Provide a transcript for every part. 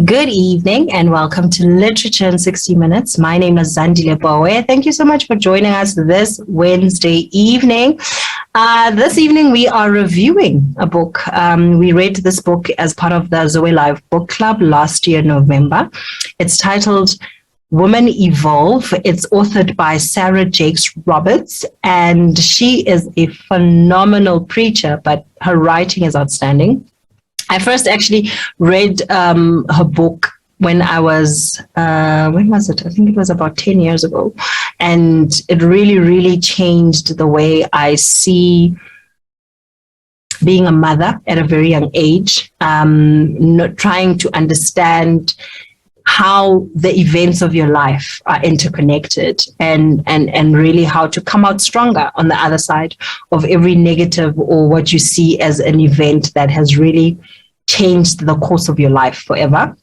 Good evening and welcome to Literature in 60 Minutes. My name is Zandile Pooe. Thank you so much for joining us this Wednesday evening. This evening we are reviewing a book. We read this book as part of the Zoe Live Book Club last year, November. It's titled Women Evolve. It's authored by Sarah Jakes Roberts, and she is a phenomenal preacher, but her writing is outstanding. I first actually read her book when I was, when was it? I think it was about 10 years ago. And it really, really changed the way I see being a mother at a very young age, not trying to understand how the events of your life are interconnected and really how to come out stronger on the other side of every negative or what you see as an event that has really changed the course of your life forever.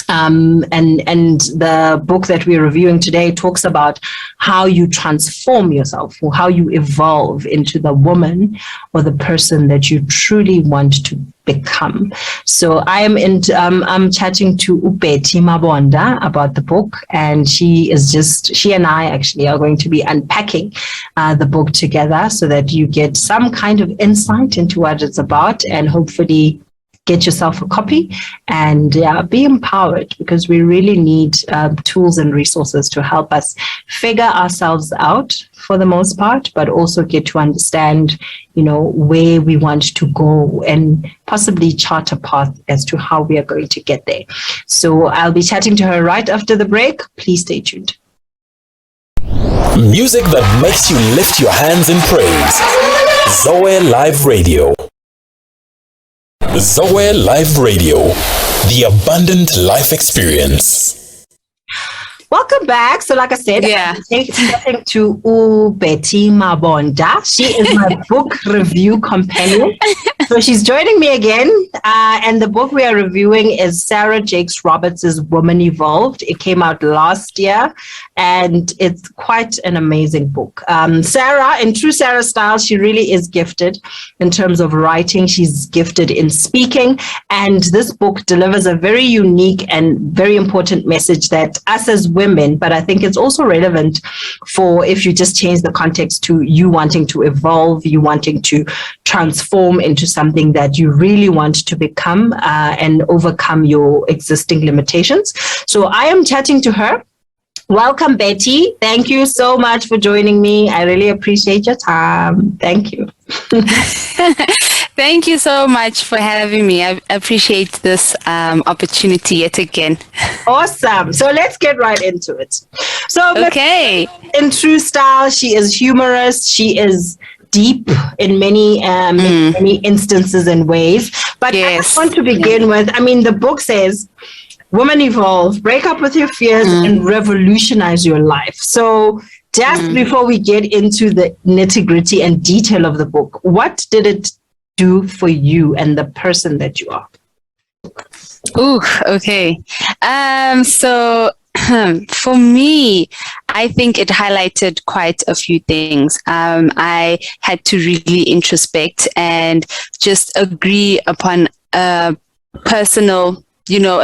And the book that we're reviewing today talks about how you transform yourself or how you evolve into the woman or the person that you truly want to become. So I'm chatting to Ubeti Mabonda about the book, and she and I actually are going to be unpacking the book together so that you get some kind of insight into what it's about, and hopefully get yourself a copy and be empowered, because we really need tools and resources to help us figure ourselves out for the most part, but also get to understand, where we want to go and possibly chart a path as to how we are going to get there. So I'll be chatting to her right after the break. Please stay tuned. Music that makes you lift your hands in praise. Zoe Live Radio. Zoe Live Radio, the abundant life experience. Welcome back. So like I said, I'm talking to Ubeti Mabonda. She is my book review companion. So she's joining me again. And the book we are reviewing is Sarah Jakes Roberts' Women Evolved. It came out last year, and it's quite an amazing book. Sarah, in true Sarah style, she really is gifted in terms of writing. She's gifted in speaking. And this book delivers a very unique and very important message that us as women, but I think it's also relevant for if you just change the context to you wanting to evolve, you wanting to transform into something that you really want to become and overcome your existing limitations. So I am chatting to her. Welcome, Betty. Thank you so much for joining me. I really appreciate your time. Thank you. Thank you so much for having me. I appreciate this opportunity yet again. Awesome. So let's get right into it. So okay. In true style, she is humorous. She is deep in many instances and ways. But I just want to begin with, the book says, Women Evolve, break up with your fears and revolutionize your life. So just before we get into the nitty-gritty and detail of the book, what did it do for you and the person that you are? Ooh, okay. So for me, I think it highlighted quite a few things. I had to really introspect and just agree upon a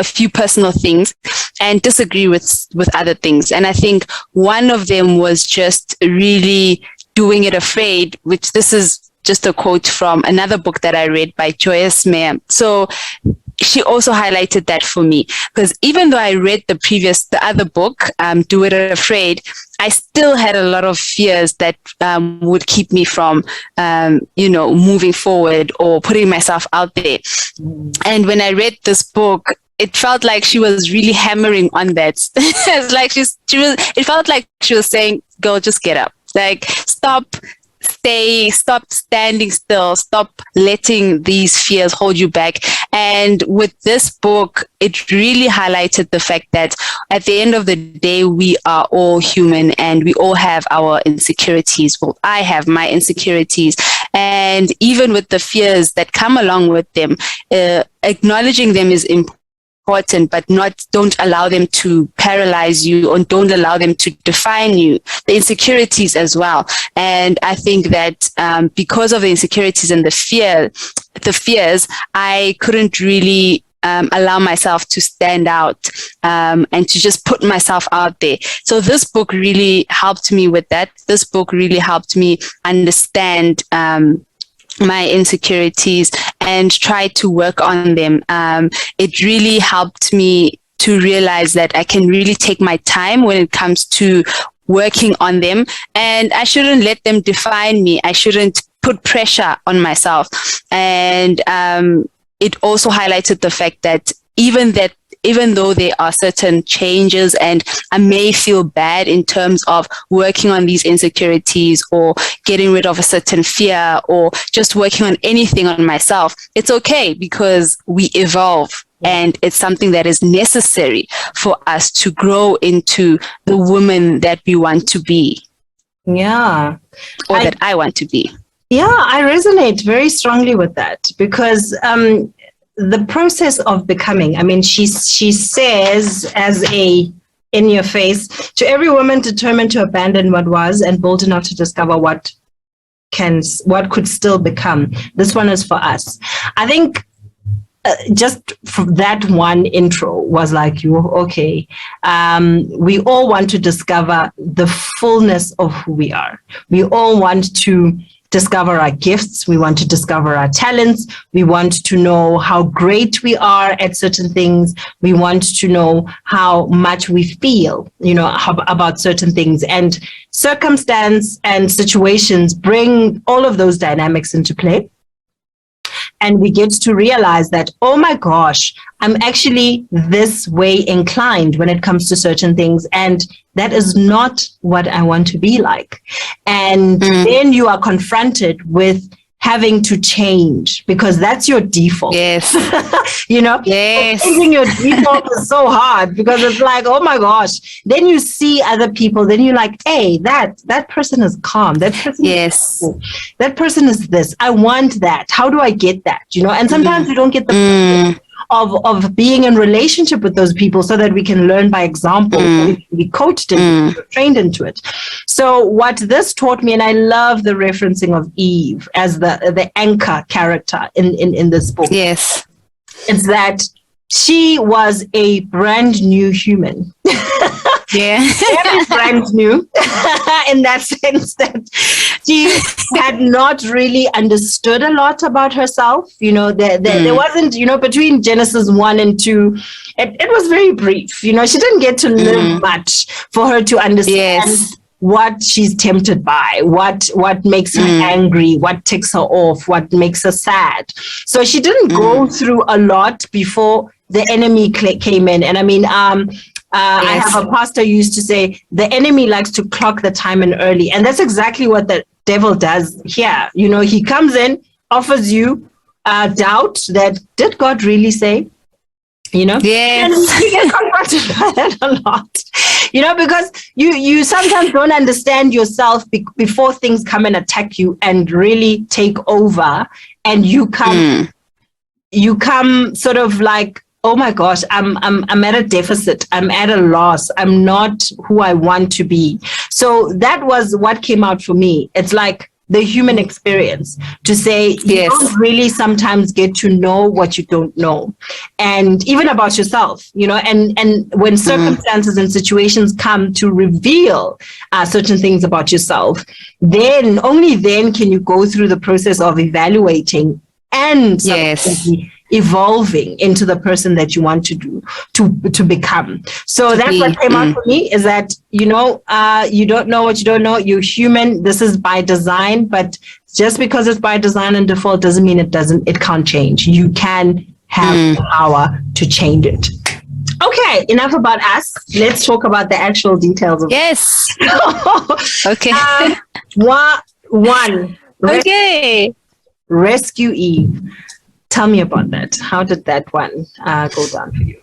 few personal things and disagree with other things. And I think one of them was just really doing it afraid, which this is just a quote from another book that I read by Joyce Meyer. So she also highlighted that for me, because even though I read the other book, Do It Afraid, I still had a lot of fears that would keep me from, moving forward or putting myself out there. And when I read this book, it felt like she was really hammering on that. It's like it felt like she was saying, girl, just get up. Like, stop standing still, stop letting these fears hold you back. And with this book, it really highlighted the fact that at the end of the day, we are all human and we all have our insecurities. Well, I have my insecurities. And even with the fears that come along with them, acknowledging them is important, but don't allow them to paralyze you or don't allow them to define you. The insecurities as well. And I think that because of the insecurities and the fears, I couldn't really allow myself to stand out and to just put myself out there. So this book really helped me with that. This book really helped me understand my insecurities and try to work on them. It really helped me to realize that I can really take my time when it comes to working on them, and I shouldn't let them define me. I shouldn't put pressure on myself. And it also highlighted the fact that even though there are certain changes and I may feel bad in terms of working on these insecurities or getting rid of a certain fear or just working on anything on myself, it's okay because we evolve. And it's something that is necessary for us to grow into the woman that we want to be. Yeah. Or that I want to be. Yeah, I resonate very strongly with that because the process of becoming, I mean, she says as a in your face, to every woman determined to abandon what was and bold enough to discover what could still become. This one is for us. I think just from that one intro was like, okay, we all want to discover the fullness of who we are. We all want to discover our gifts. We want to discover our talents. We want to know how great we are at certain things. We want to know how much we feel, about certain things. And circumstance and situations bring all of those dynamics into play. And we get to realize that, oh my gosh, I'm actually this way inclined when it comes to certain things. And that is not what I want to be like. And then you are confronted with having to change because that's your default. Yes. Yes. Changing your default is so hard because it's like, oh my gosh. Then you see other people, then you're like, hey, that person is calm. That person is cool. That person is this. I want that. How do I get that? And sometimes you don't get the of being in relationship with those people so that we can learn by example. We can be coached and trained into it. So what this taught me, and I love the referencing of Eve as the anchor character in this book. Yes. It's that she was a brand new human. Yeah. Very brand new in that sense that she had not really understood a lot about herself. There wasn't, between Genesis 1 and 2, it was very brief. She didn't get to live much for her to understand what she's tempted by, what makes her angry, what ticks her off, what makes her sad. So she didn't go through a lot before the enemy came in. And I mean, I have a pastor used to say, the enemy likes to clock the time in early. And that's exactly what the devil does here. He comes in, offers you doubt that, did God really say? Yes. And you get confronted by that a lot. Because you sometimes don't understand yourself before things come and attack you and really take over. And you come sort of like, oh my gosh, I'm at a deficit. I'm at a loss. I'm not who I want to be. So that was what came out for me. It's like the human experience to say, you don't really sometimes get to know what you don't know. And even about yourself, and when circumstances and situations come to reveal certain things about yourself, then only then can you go through the process of evaluating and evolving into the person that you want to become. So that's what came out for me, is that, you don't know what you don't know. You're human. This is by design, but just because it's by design and default doesn't mean it can't change. You can have the power to change it. Okay, enough about us. Let's talk about the actual details of it. Okay. One. Okay. Rescue Eve. Tell me about that. How did that one go down for you?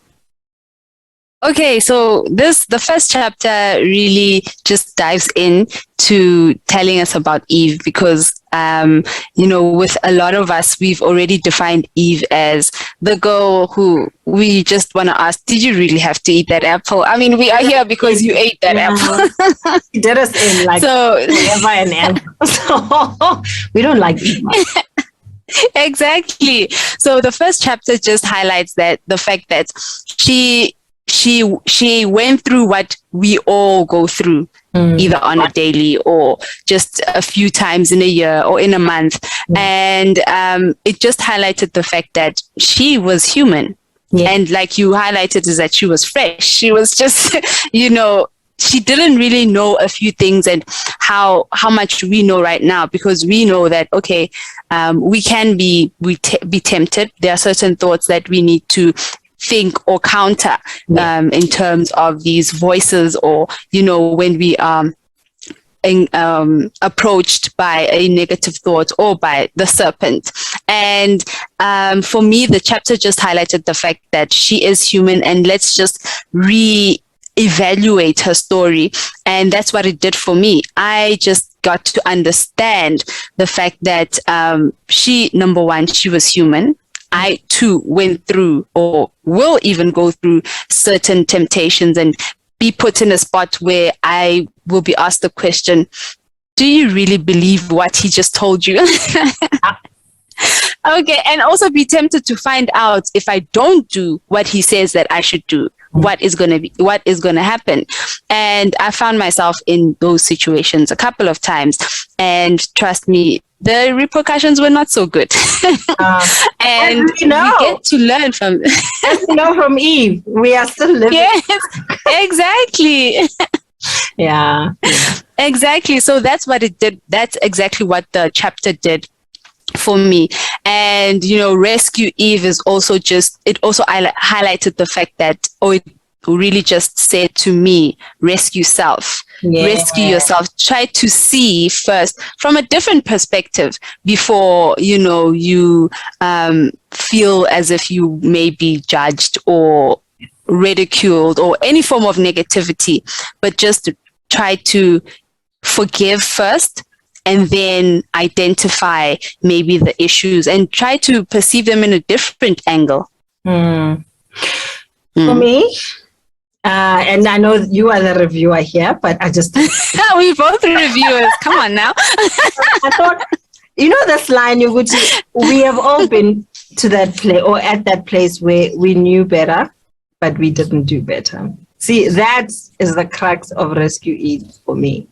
Okay, so the first chapter really just dives in to telling us about Eve because, with a lot of us, we've already defined Eve as the girl who we just want to ask, did you really have to eat that apple? I mean, we are here because you ate that apple. You did us in like forever and ever. So we don't like Eve much. Exactly. So the first chapter just highlights that the fact that she went through what we all go through, either on a daily or just a few times in a year or in a month. And it just highlighted the fact that she was human. Yeah. And like you highlighted, is that she was fresh. She was just, she didn't really know a few things and how much we know right now, because we know that, okay, we can be tempted. There are certain thoughts that we need to think or counter in terms of these voices, or, when we are approached by a negative thought or by the serpent. And for me, the chapter just highlighted the fact that she is human, and let's just evaluate her story. And that's what it did for me. I just got to understand the fact that number one, she was human. I too went through, or will even go through, certain temptations and be put in a spot where I will be asked the question, do you really believe what he just told you? Okay. And also be tempted to find out, if I don't do what he says that I should do, what is going to happen. And I found myself in those situations a couple of times, and trust me, the repercussions were not so good. And we get to learn from from Eve. We are still living. Yes, exactly. Yeah. Exactly. So that's what it did. That's exactly what the chapter did for me. And Rescue Eve is also highlighted the fact that, it really just said to me, rescue self. Rescue yourself. Try to see first from a different perspective before you feel as if you may be judged or ridiculed or any form of negativity, but just try to forgive first, and then identify maybe the issues and try to perceive them in a different angle. For me, and I know you are the reviewer here, but I just... We both reviewers. Come on now. I thought, this line, we have all been to that place, or at that place where we knew better, but we didn't do better. See, that is the crux of Rescue Eve for me.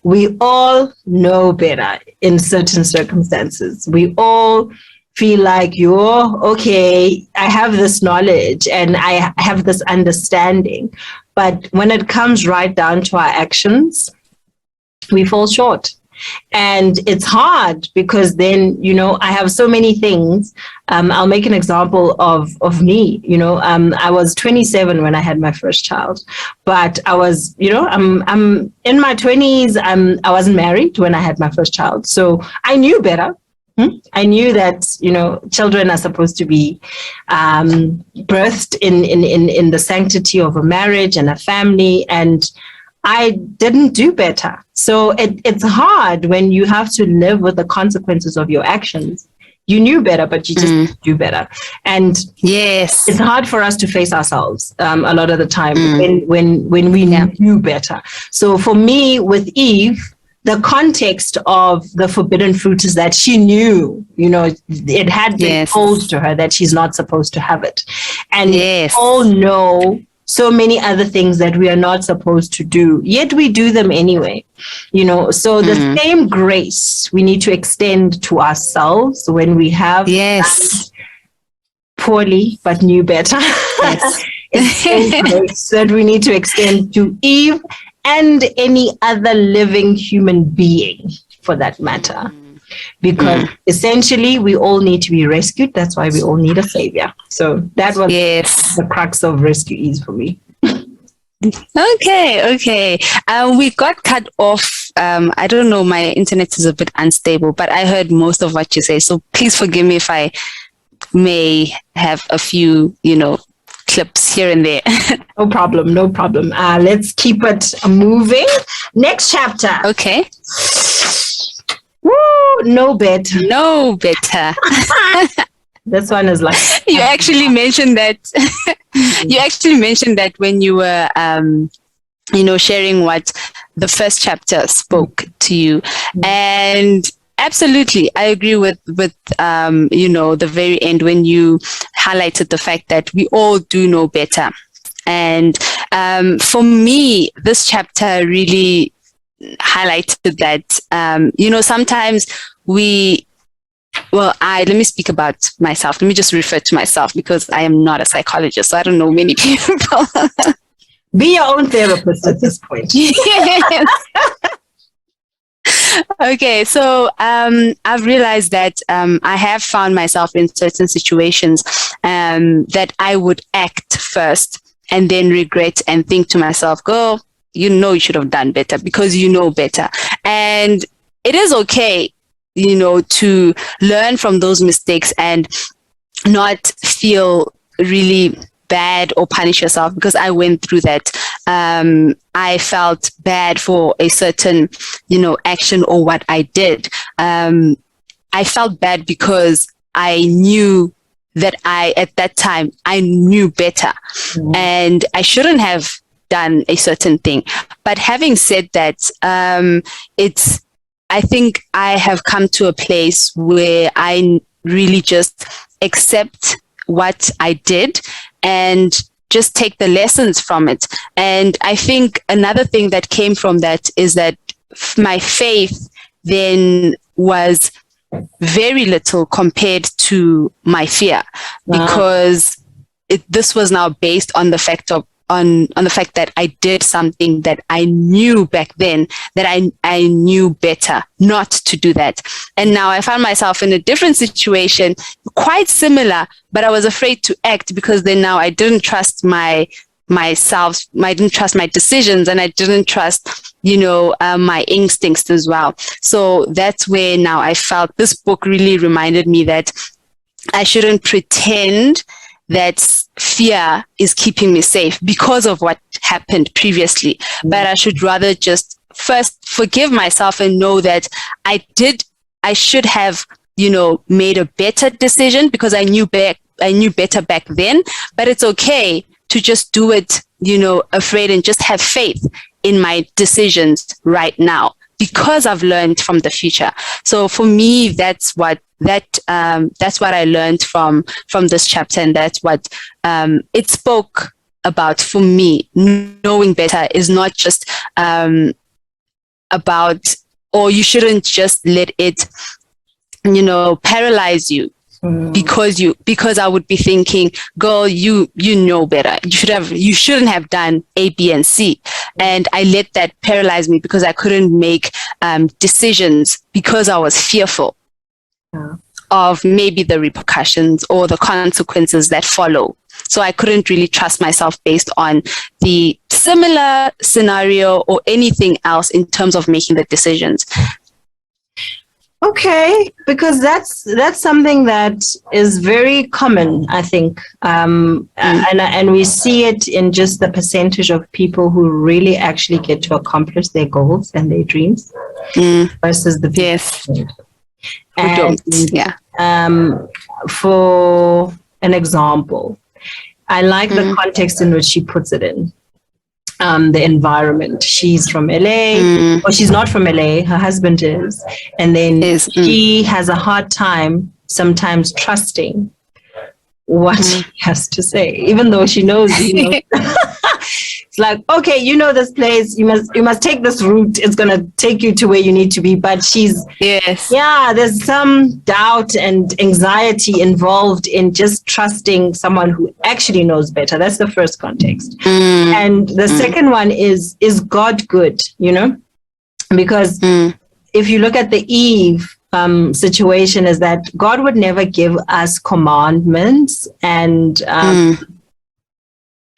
We all know better in certain circumstances. We all feel like okay, I have this knowledge and I have this understanding. But when it comes right down to our actions, we fall short. And it's hard because then, I have so many things. I'll make an example of me. I was 27 when I had my first child, but I was, I'm in my 20s. I wasn't married when I had my first child. So I knew better. I knew that, children are supposed to be birthed in the sanctity of a marriage and a family, and I didn't do better. So it's hard when you have to live with the consequences of your actions. You knew better, but you just didn't do better. And yes, it's hard for us to face ourselves a lot of the time when we knew better. So for me, with Eve, the context of the forbidden fruit is that she knew, it had been told to her that she's not supposed to have it. And we all know so many other things that we are not supposed to do, yet we do them anyway. So the same grace we need to extend to ourselves when we have done poorly but knew better. It's the same grace that we need to extend to Eve and any other living human being, for that matter. Because essentially we all need to be rescued. That's why we all need a savior. So that was the crux of Rescue Eve for me. Okay. We got cut off. I don't know, my internet is a bit unstable, but I heard most of what you say. So please forgive me if I may have a few, clips here and there. No problem. Let's keep it moving. Next chapter. Okay. Woo, no better. This one is like... You actually mentioned that. You actually mentioned that when you were, sharing what the first chapter spoke to you. And Absolutely. I agree with the very end when you highlighted the fact that we all do know better. And for me, this chapter really highlighted that, sometimes let me speak about myself. Let me just refer to myself because I am not a psychologist, so I don't know many people. Be your own therapist at this point. Yes. Okay, so I've realized that I have found myself in certain situations that I would act first and then regret and think to myself, girl, you should have done better because you know better. And it is okay, to learn from those mistakes and not feel really bad or punish yourself, because I went through that. I felt bad for a certain, action or what I did. I felt bad because I knew that at that time, I knew better, and I shouldn't have done a certain thing. But having said that, I think I have come to a place where I really just accept what I did and just take the lessons from it. And I think another thing that came from that is that my faith then was very little compared to my fear, because this was now based on the fact that I did something that I knew back then that I knew better not to do that. And now I found myself in a different situation, quite similar, but I was afraid to act because then now I didn't trust myself, I didn't trust my decisions, and I didn't trust, my instincts as well. So that's where now I felt this book really reminded me that I shouldn't pretend that fear is keeping me safe because of what happened previously. But I should rather just first forgive myself and know that I should have, made a better decision because I knew better back then. But it's okay to just do it, afraid, and just have faith in my decisions right now, because I've learned from the future. So for me, that's what I learned from this chapter, and that's what it spoke about for me. Knowing better is not just about, or you shouldn't just let it, paralyze you. Because I would be thinking, girl, you know better. You shouldn't have done A, B, and C. And I let that paralyze me because I couldn't make decisions because I was fearful of maybe the repercussions or the consequences that follow. So I couldn't really trust myself based on the similar scenario or anything else in terms of making the decisions. Okay, because that's something that is very common, I think, and we see it in just the percentage of people who really actually get to accomplish their goals and their dreams versus the people who don't. Yeah. For an example, I like the context in which she puts it in. The environment. She's from LA, or she's not from LA, her husband is. And then she has a hard time sometimes trusting what he has to say, even though she knows, It's like, okay, this place, you must take this route. It's going to take you to where you need to be. But there's some doubt and anxiety involved in just trusting someone who actually knows better. That's the first context. And the second one is God good, Because if you look at the Eve situation, is that God would never give us commandments and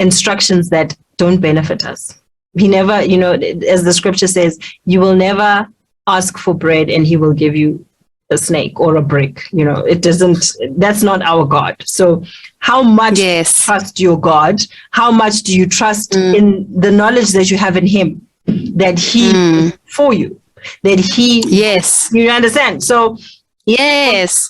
instructions that don't benefit us. He never, as the scripture says, you will never ask for bread and he will give you a snake or a brick. It doesn't, that's not our God. So how much do you trust your God? How much do you trust in the knowledge that you have in him, that he is for you, that he, you understand? So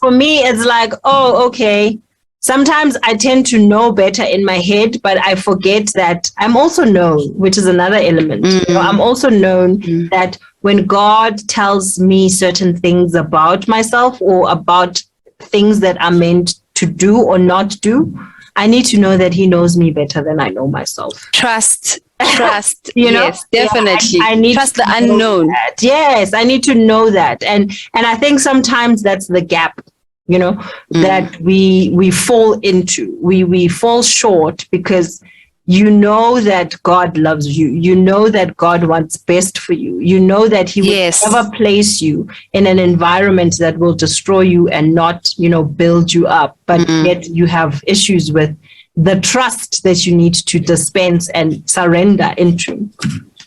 for me, it's like, oh, okay. Sometimes I tend to know better in my head, but I forget that I'm also known, which is another element. I'm also known that when God tells me certain things about myself or about things that I'm meant to do or not do, I need to know that he knows me better than I know myself. Trust. Yes, definitely. I need trust to the unknown. that. Yes, I need to know that. And I think sometimes that's the gap, that we fall into. We fall short because you know that God loves you. You know that God wants best for you. You know that he would never place you in an environment that will destroy you and not, build you up. But yet you have issues with the trust that you need to dispense and surrender into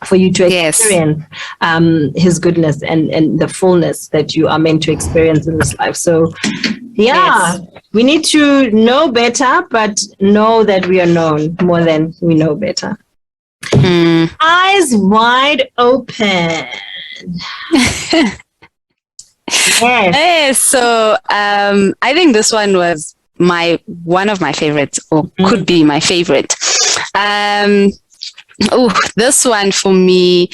for you to experience his goodness and the fullness that you are meant to experience in this life. So we need to know better, but know that we are known more than we know better. Eyes wide open. Yes. So I think this one was one of my favorites, or could be my favorite. This one for me,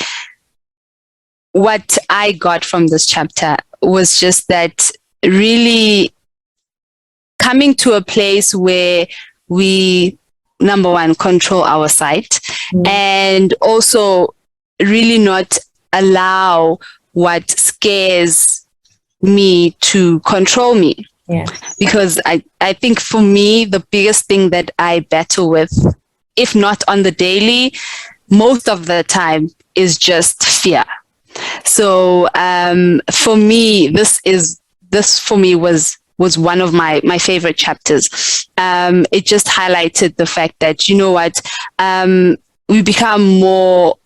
what I got from this chapter was just that really coming to a place where we, number one, control our sight, and also really not allow what scares me to control me. Yeah. Because I think for me, the biggest thing that I battle with, if not on the daily, most of the time, is just fear. So for me, this for me was one of my favorite chapters. It just highlighted the fact that, we become more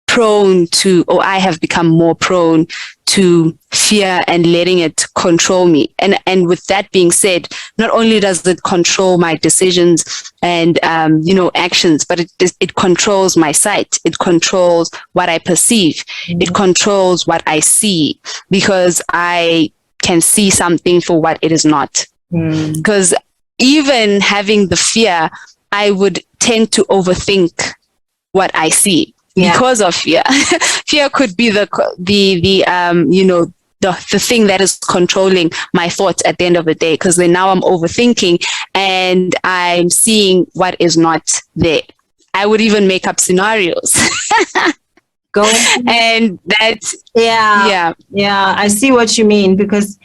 prone to, or I have become more prone to fear and letting it control me. And with that being said, not only does it control my decisions and, actions, but it controls my sight. It controls what I perceive. It controls what I see, because I can see something for what it is not. Because even having the fear, I would tend to overthink what I see. Because of fear. Fear could be the thing that is controlling my thoughts at the end of the day, because then now I'm overthinking and I'm seeing what is not there. I would even make up scenarios. And that's I see what you mean, because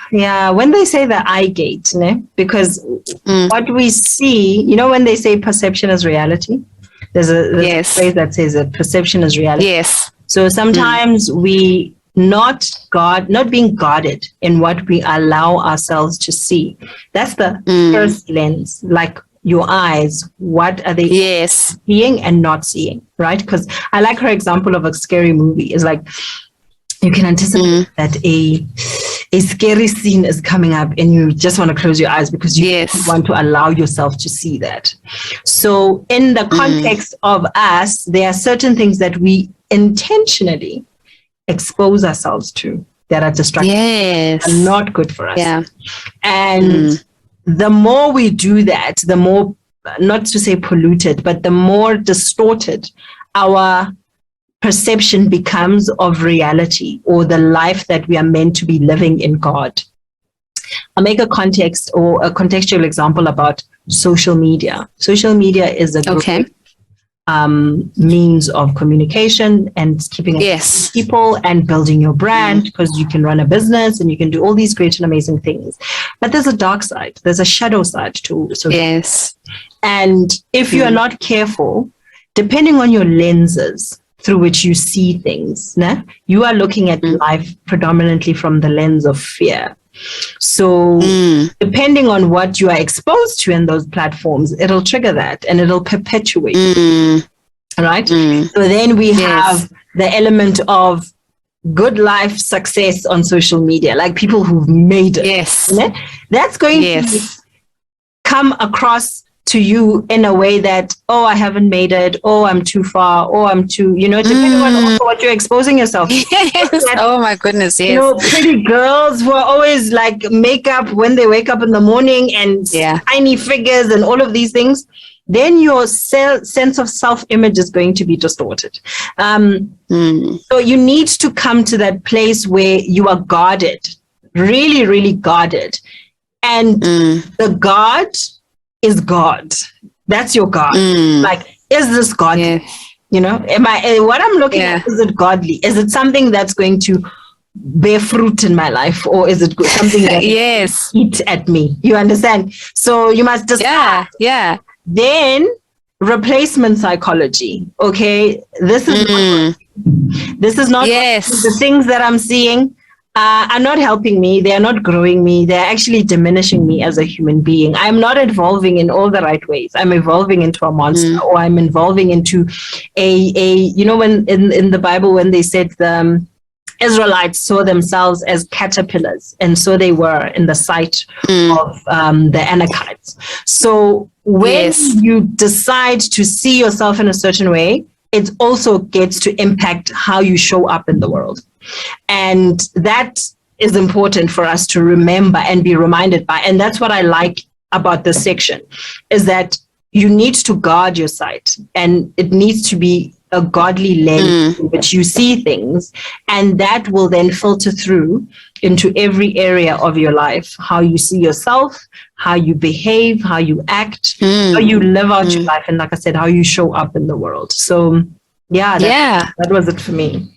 when they say the eye gate, because what we see, when they say perception is reality, there's a phrase that says that perception is reality. Yes. So sometimes we not being guarded in what we allow ourselves to see. That's the first lens, like your eyes. What are they seeing and not seeing, right? Because I like her example of a scary movie. It's like you can anticipate that a scary scene is coming up and you just want to close your eyes because you want to allow yourself to see that. So in the context of us, there are certain things that we intentionally expose ourselves to that are destructive and not good for us. Yeah. And the more we do that, the more, not to say polluted, but the more distorted our perception becomes of reality or the life that we are meant to be living in God. I'll make a context or a contextual example about social media. Social media is a great means of communication and keeping in touch with people and building your brand, because you can run a business and you can do all these great and amazing things. But there's a dark side. There's a shadow side to social media. And if you are not careful, depending on your lenses through which you see things, you are looking at life predominantly from the lens of fear. So depending on what you are exposed to in those platforms, it'll trigger that and it'll perpetuate. Right? So then we have the element of good life success on social media, like people who've made it. That's going to come across to you in a way that, I haven't made it, I'm too far, I'm too, depending on also what you're exposing yourself to. Oh my goodness, pretty girls who are always like makeup when they wake up in the morning and tiny figures and all of these things. then your sense of self-image is going to be distorted. So you need to come to that place where you are guarded, really, really guarded. And the God is God. That's your God. Like, is this God? Yeah. You know, what I'm looking at, is it godly? Is it something that's going to bear fruit in my life, or is it something that eat at me? You understand? So you must decide. Then replacement psychology. Okay, this is not the things that I'm seeing are not helping me. They are not growing me. They're actually diminishing me as a human being. I'm not evolving in all the right ways. I'm evolving into a monster, or I'm evolving into a when in the Bible, when they said the Israelites saw themselves as caterpillars, and so they were in the sight of the Anakites. So when you decide to see yourself in a certain way, it also gets to impact how you show up in the world. And that is important for us to remember and be reminded by. And that's what I like about this section, is that you need to guard your sight, and it needs to be a godly lens in which you see things, and that will then filter through into every area of your life, how you see yourself, how you behave, how you act, how you live out your life, and like I said, how you show up in the world. So that was it for me.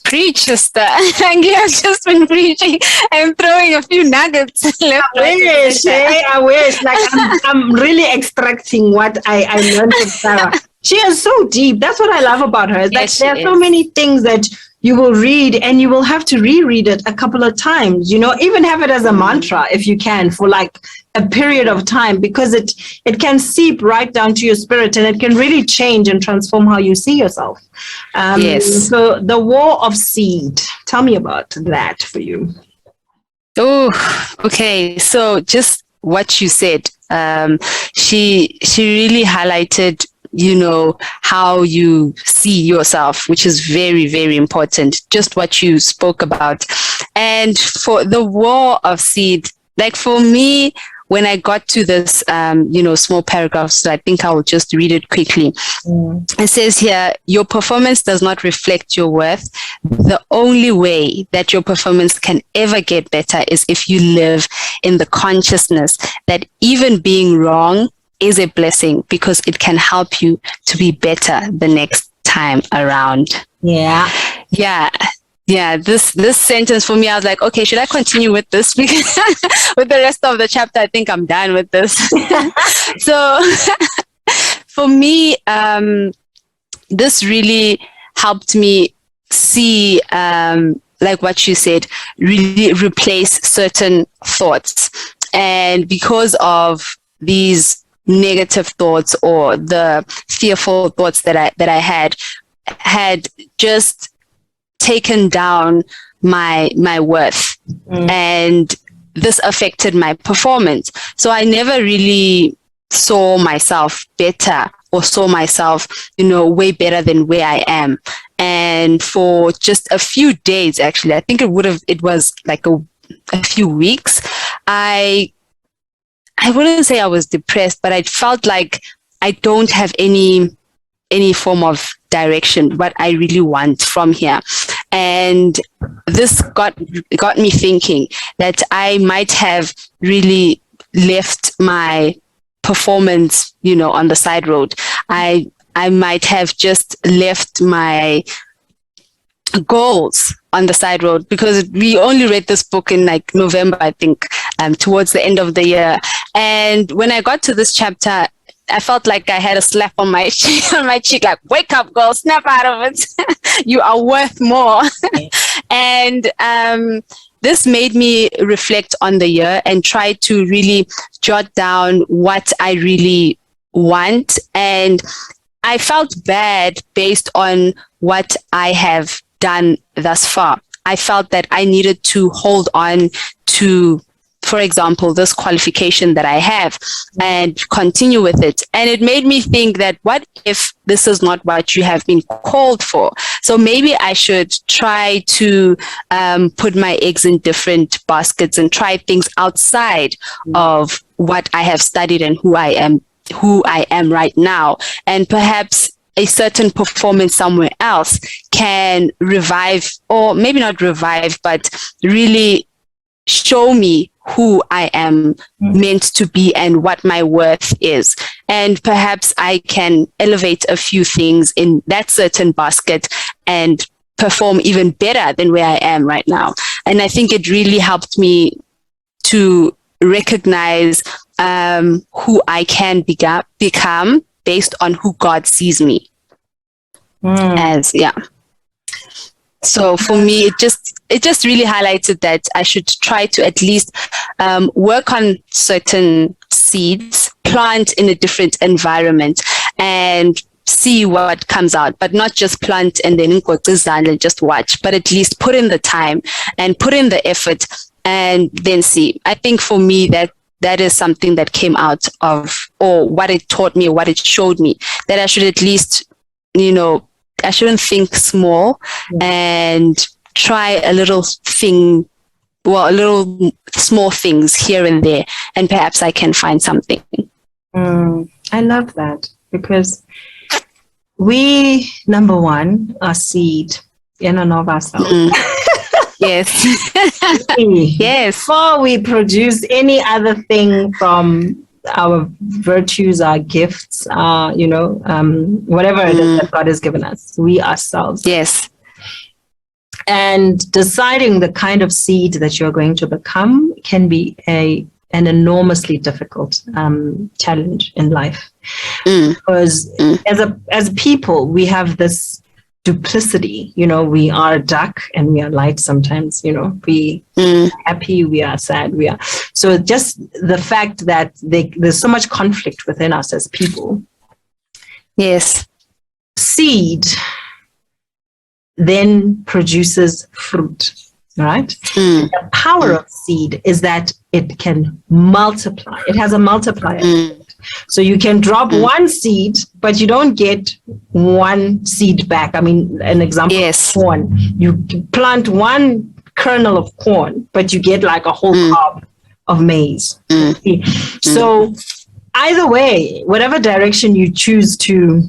Preach, sister. You have just been preaching and throwing a few nuggets. I wish. Like, I'm really extracting what I learned from Sarah. She is so deep. That's what I love about her. There are so many things that you will read, and you will have to reread it a couple of times, even have it as a mantra if you can, for like a period of time, because it can seep right down to your spirit, and it can really change and transform how you see yourself. So the war of seed, tell me about that for you. Oh, okay. So just what you said, she really highlighted how you see yourself, which is very, very important. Just what you spoke about. And for the war of seed, like for me, when I got to this, small paragraph, so I think I will just read it quickly. It says here, your performance does not reflect your worth. The only way that your performance can ever get better is if you live in the consciousness that even being wrong is a blessing, because it can help you to be better the next time around. This sentence for me, I was like, okay, should I continue with this? Because with the rest of the chapter, I think I'm done with this. So for me, this really helped me see, like what you said, really replace certain thoughts. And because of these negative thoughts, or the fearful thoughts that I had just taken down my worth, and this affected my performance. So I never really saw myself better, or saw myself, way better than where I am. And for just a few days, actually, I think it was like a few weeks, I wouldn't say I was depressed, but I felt like I don't have any form of direction, what I really want from here. And this got me thinking that I might have really left my performance, on the side road. I might have just left my goals on the side road, because we only read this book in like November, I think, towards the end of the year. And when I got to this chapter, I felt like I had a slap on my cheek, like, wake up, girl, snap out of it. You are worth more. And this made me reflect on the year and try to really jot down what I really want. And I felt bad based on what I have done thus far. I felt that I needed to hold on to, for example, this qualification that I have and continue with it. And it made me think that, what if this is not what you have been called for? So maybe I should try to put my eggs in different baskets and try things outside of what I have studied and who I am who I am right now. And perhaps a certain performance somewhere else can revive, or maybe not revive, but really show me who I am meant to be and what my worth is. And perhaps I can elevate a few things in that certain basket and perform even better than where I am right now. And I think it really helped me to recognize who I can become based on who God sees me as. So for me, it just really highlighted that I should try to at least work on certain seeds, plant in a different environment, and see what comes out, but not just plant and then and just watch, but at least put in the time and put in the effort and then see. I think for me that is something that came out of, or what it taught me, or what it showed me, that I should at least, I shouldn't think small and try a little small things here and there, and perhaps I can find something. I love that, because we, number one, are seed in and of ourselves. Yes. Yes. Before we produce any other thing from our virtues, our gifts, whatever it is that God has given us, we ourselves. Yes. And deciding the kind of seed that you're going to become can be an enormously difficult challenge in life, because as people, we have this duplicity. We are a duck and we are light sometimes. We are happy, we are sad, we are. So just the fact that there's so much conflict within us as people. Yes. Seed then produces fruit, right? The power of seed is that it can multiply. It has a multiplier. So you can drop one seed, but you don't get one seed back. I mean, an example of corn. You plant one kernel of corn, but you get like a whole cob of maize. So either way, whatever direction you choose to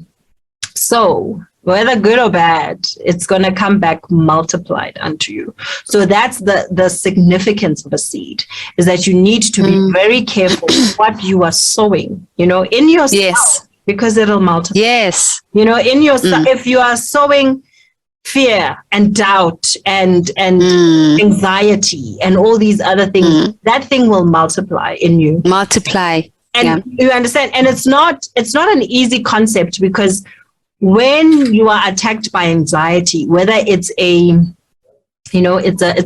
sow, whether good or bad, it's going to come back multiplied unto you. So that's the significance of a seed, is that you need to be very careful what you are sowing, in yourself, because it'll multiply. Yes. In yourself, if you are sowing fear and doubt and anxiety and all these other things, that thing will multiply in you. And you understand? And it's not an easy concept, because when you are attacked by anxiety, whether it's it's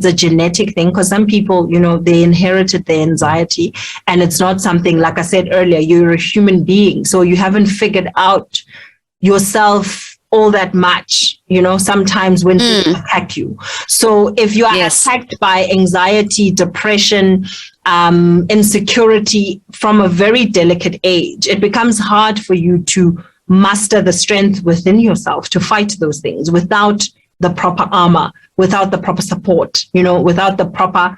a genetic thing, because some people, they inherited their anxiety, and it's not something, like I said earlier, you're a human being, so you haven't figured out yourself all that much, sometimes when people attack you. So if you are attacked by anxiety, depression, insecurity from a very delicate age, it becomes hard for you to muster the strength within yourself to fight those things without the proper armor, without the proper support, without the proper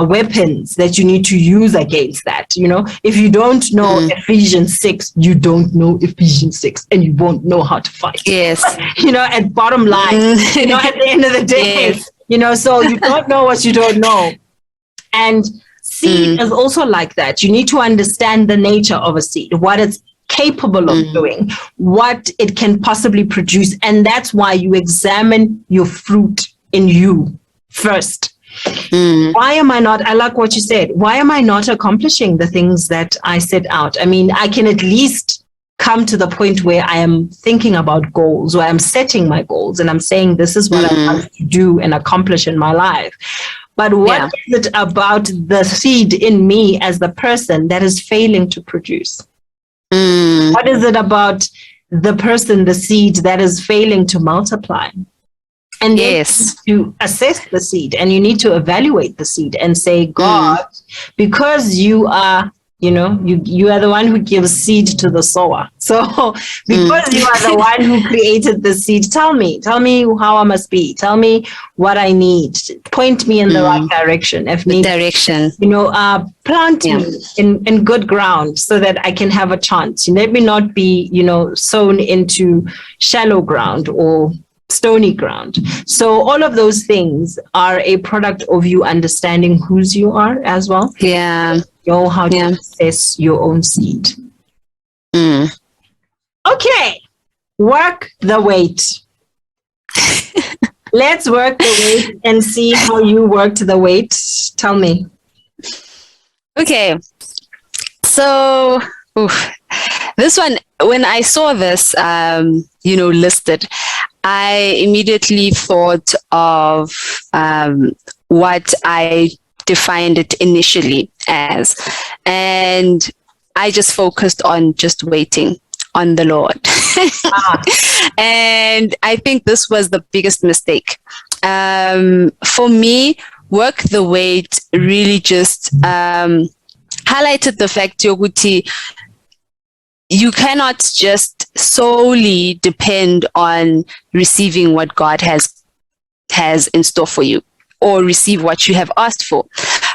weapons that you need to use against that. If you don't know Ephesians 6, you don't know Ephesians 6, and you won't know how to fight. Yes. At bottom line, at the end of the day, so you don't know what you don't know. And seed is also like that. You need to understand the nature of a seed, what it's capable of doing, what it can possibly produce. And that's why you examine your fruit in you first. Why am I not, I like what you said, why am I not accomplishing the things that I set out? I mean, I can at least come to the point where I am thinking about goals, where I'm setting my goals and I'm saying, this is what I want to do and accomplish in my life. But what is it about the seed in me as the person that is failing to produce? What is it about the person, the seed, that is failing to multiply? And yes, to assess the seed, and you need to evaluate the seed and say, God, because you are, you are the one who gives seed to the sower. So because you are the one who created the seed, tell me how I must be. Tell me what I need. Point me in the right direction. If need direction, plant me in good ground so that I can have a chance. Let me not be, sown into shallow ground or stony ground. So all of those things are a product of you understanding whose you are as well. Yeah. Know how to assess your own seed. Okay. Work the weight. Let's work the weight and see how you worked the weight. Tell me. Okay. So, this one, when I saw this, listed, I immediately thought of what I defined it initially as, and I just focused on just waiting on the Lord. And I think this was the biggest mistake. For me, work the weight really just highlighted the fact, Yoguti, you cannot just solely depend on receiving what God has in store for you, or receive what you have asked for.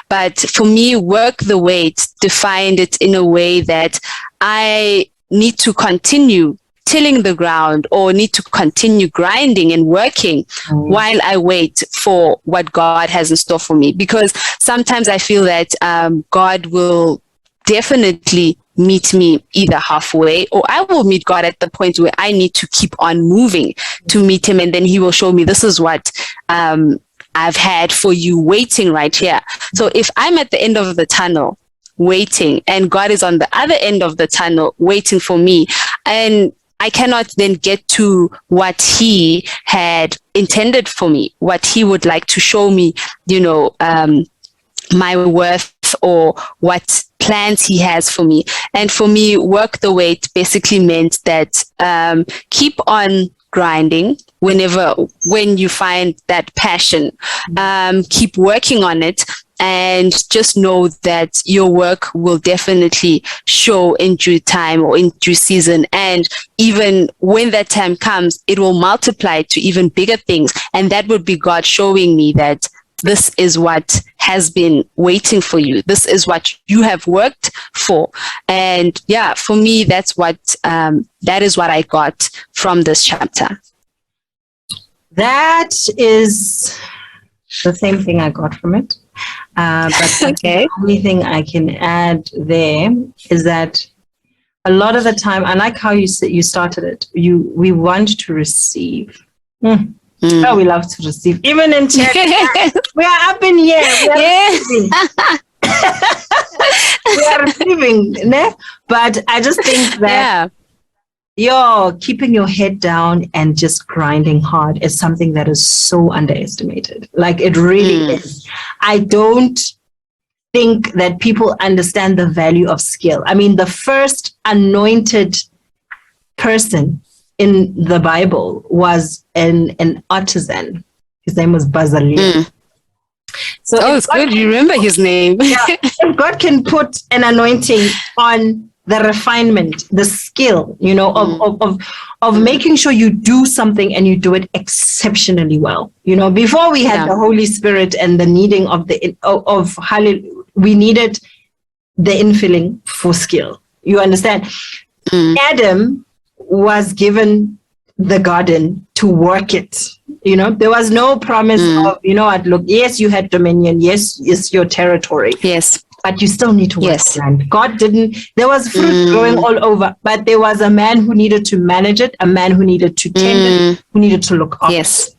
But for me, work the weight defined it in a way that I need to continue tilling the ground, or need to continue grinding and working while I wait for what God has in store for me. Because sometimes I feel that God will definitely meet me either halfway, or I will meet God at the point where I need to keep on moving to meet him. And then he will show me, this is what I've had for you waiting right here. So if I'm at the end of the tunnel waiting, and God is on the other end of the tunnel waiting for me, and I cannot then get to what he had intended for me, what he would like to show me, my worth, or what plans he has for me. And for me, work the weight basically meant that keep on grinding when you find that passion, keep working on it, and just know that your work will definitely show in due time or in due season. And even when that time comes, it will multiply to even bigger things. And that would be God showing me that this is what has been waiting for you. This is what you have worked for. And for me, that is what I got from this chapter. That is the same thing I got from it. But okay. The only thing I can add there is that a lot of the time, I like how you started it. We want to receive. Oh, we love to receive. Even in church, we are up in here. We are receiving. Ne? But I just think that keeping your head down and just grinding hard is something that is so underestimated. Like, it really is. I don't think that people understand the value of skill. I mean, the first anointed person in the Bible was an artisan. His name was Zandile. So it's good. You remember his name. If God can put an anointing on the refinement, the skill, of making sure you do something and you do it exceptionally well. Before we had the Holy Spirit and the needing of we needed the infilling for skill. You understand? Adam was given the garden to work it. There was no promise of, look, yes, you had dominion. Yes, it's your territory. Yes. But you still need to work the land. God didn't, there was fruit growing all over, but there was a man who needed to manage it, a man who needed to tend it, who needed to look after it.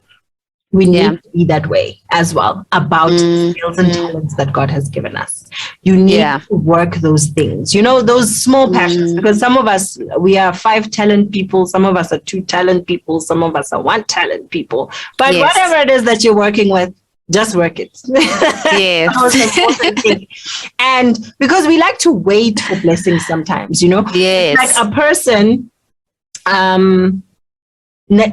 We need to be that way as well about skills and talents that God has given us. You need to work those things, those small passions, because some of us, we are 5 talent people, some of us are 2 talent people, some of us are 1 talent people. But whatever it is that you're working with, just work it. Yes. That was the important thing. And because we like to wait for blessings sometimes, Yes. Like a person,